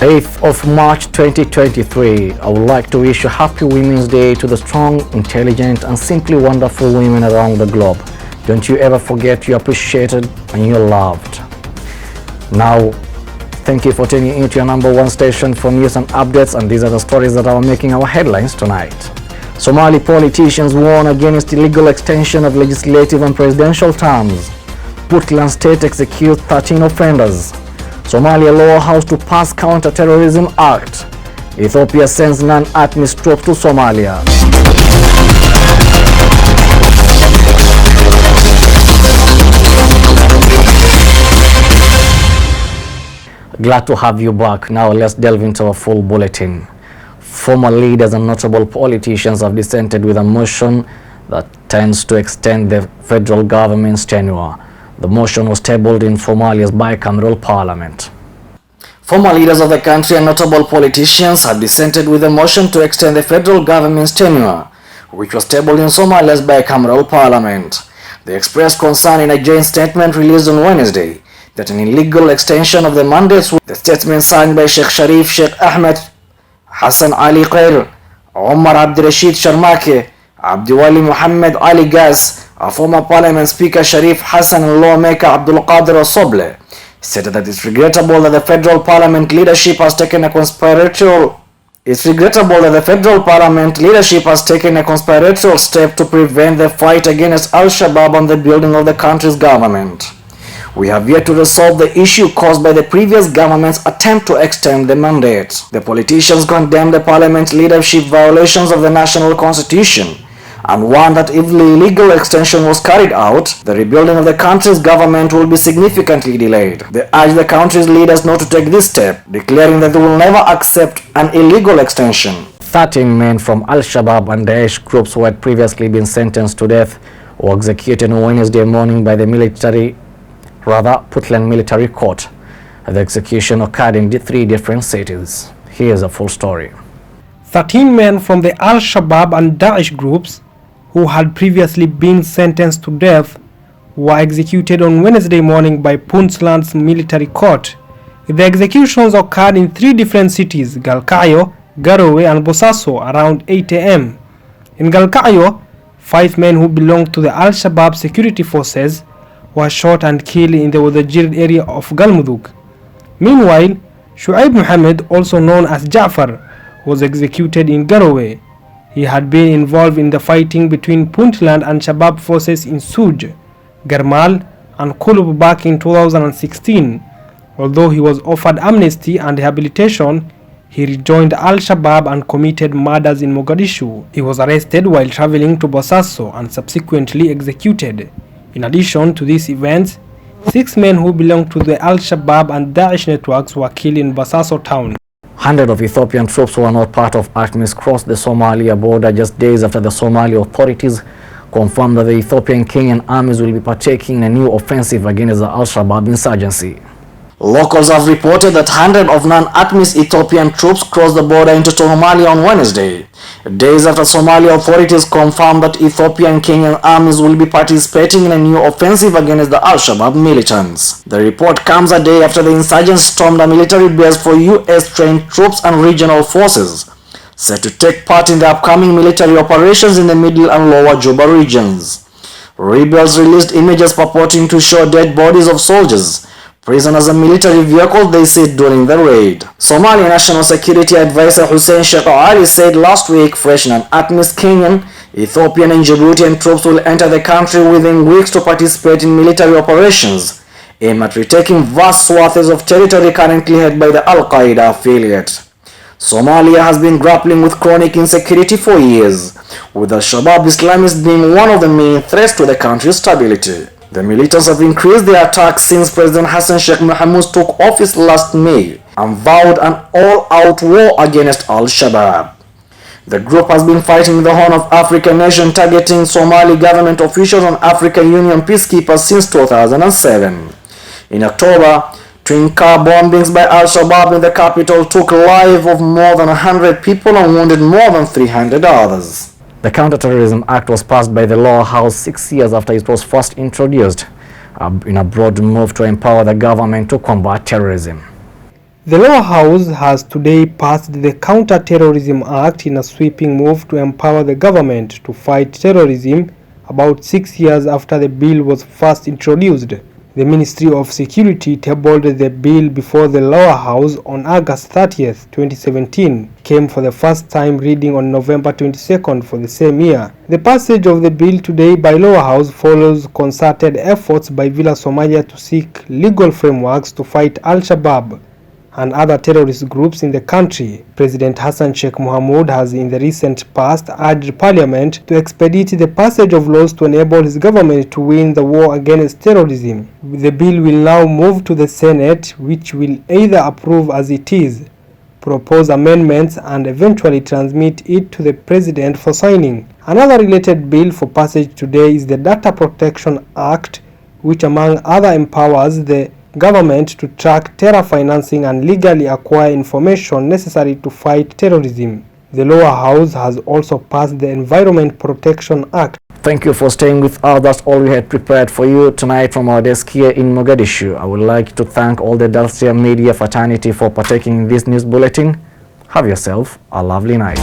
8th of March 2023, I would like to wish a happy Women's Day to the strong, intelligent and simply wonderful women around the globe. Don't you ever forget you're appreciated and you're loved. Now, thank you for tuning into your number one station for news and updates, and these are the stories that are making our headlines tonight. Somali politicians warn against illegal extension of legislative and presidential terms. Puntland State executes 13 offenders. Somalia lower house to pass Counter-Terrorism Act. Ethiopia sends non-ATMIS troops to Somalia. Glad to have you back. Now let's delve into a full bulletin. Former leaders and notable politicians have dissented with a motion that tends to extend the federal government's tenure. The motion was tabled in Somalia's bicameral parliament. Former leaders of the country and notable politicians have dissented with a motion to extend the federal government's tenure, which was tabled in Somalia's bicameral parliament. They expressed concern in a joint statement released on Wednesday that an illegal extension of the mandates. The statement signed by Sheikh Sharif Sheikh Ahmed Hassan Ali Khair, Omar Abdirashid Sharmake, Abdiwali Muhammad Ali Gas, a former parliament speaker Sharif Hassan and lawmaker Abdul Qadir Soble, stated that it's regrettable that the federal parliament leadership has taken a conspiratorial step to prevent the fight against Al-Shabaab and the building of the country's government. We have yet to resolve the issue caused by the previous government's attempt to extend the mandate. The politicians condemned the parliament's leadership violations of the national constitution and warned that if the illegal extension was carried out, the rebuilding of the country's government will be significantly delayed. They urged the country's leaders not to take this step, declaring that they will never accept an illegal extension. 13 men from Al-Shabaab and Daesh groups who had previously been sentenced to death were executed on Wednesday morning by the Puntland Military Court. The execution occurred in 3 different cities. Here's a full story. 13 men from the Al-Shabaab and Daesh groups who had previously been sentenced to death were executed on Wednesday morning by Puntland's military court. The executions occurred in 3 different cities, Galkayo, Garowe and Bosaso, around 8 a.m. In Galkayo, 5 men who belonged to the Al-Shabaab security forces were shot and killed in the Wadajir area of Galmudug. Meanwhile, Shuaib Muhammad, also known as Ja'far, was executed in Garowe. He had been involved in the fighting between Puntland and Shabab forces in Suj, Garmal and Kulub back in 2016. Although he was offered amnesty and rehabilitation, he rejoined Al-Shabaab and committed murders in Mogadishu. He was arrested while traveling to Bosaso and subsequently executed. In addition to these events, 6 men who belonged to the Al-Shabaab and Daesh networks were killed in Bosaso town. Hundreds of Ethiopian troops who are not part of ATMIS crossed the Somalia border just days after the Somali authorities confirmed that the Ethiopian-Kenyan armies will be partaking in a new offensive against the Al-Shabaab insurgency. Locals have reported that hundreds of non-ATMIS Ethiopian troops crossed the border into Somalia on Wednesday, days after Somali authorities confirmed that Ethiopian Kenyan armies will be participating in a new offensive against the Al-Shabaab militants. The report comes a day after the insurgents stormed a military base for US-trained troops and regional forces, set to take part in the upcoming military operations in the middle and lower Juba regions. Rebels released images purporting to show dead bodies of soldiers, prisoners and military vehicles they said during the raid. Somali National Security Advisor Hussein Sheikh Ali said last week fresh non-ATMIS Kenyan, Ethiopian and Djiboutian troops will enter the country within weeks to participate in military operations aimed at retaking vast swathes of territory currently held by the Al-Qaeda affiliate. Somalia has been grappling with chronic insecurity for years, with Al-Shabaab Islamists being one of the main threats to the country's stability. The militants have increased their attacks since President Hassan Sheikh Mohamud took office last May and vowed an all-out war against Al-Shabaab. The group has been fighting in the Horn of Africa nation, targeting Somali government officials and African Union peacekeepers since 2007. In October, twin car bombings by Al-Shabaab in the capital took life of more than 100 people and wounded more than 300 others. The Counter-Terrorism Act was passed by the Lower House 6 years after it was first introduced, in a broad move to empower the government to combat terrorism. The lower house has today passed the Counter-Terrorism Act in a sweeping move to empower the government to fight terrorism about 6 years after the bill was first introduced. The Ministry of Security tabled the bill before the lower house on August 30th, 2017, came for the first time reading on November 22nd for the same year. The passage of the bill today by lower house follows concerted efforts by Villa Somalia to seek legal frameworks to fight Al-Shabaab and other terrorist groups in the country. President Hassan Sheikh Mohamud has in the recent past urged Parliament to expedite the passage of laws to enable his government to win the war against terrorism. The bill will now move to the Senate, which will either approve as it is, propose amendments, and eventually transmit it to the President for signing. Another related bill for passage today is the Data Protection Act, which among other empowers the government to track terror financing and legally acquire information necessary to fight terrorism. The lower house has also passed the Environment Protection Act. Thank you for staying with us. That's all we had prepared for you tonight from our desk here in Mogadishu. I would like to thank all the Dalsan media fraternity for partaking in this news bulletin. Have yourself a lovely night.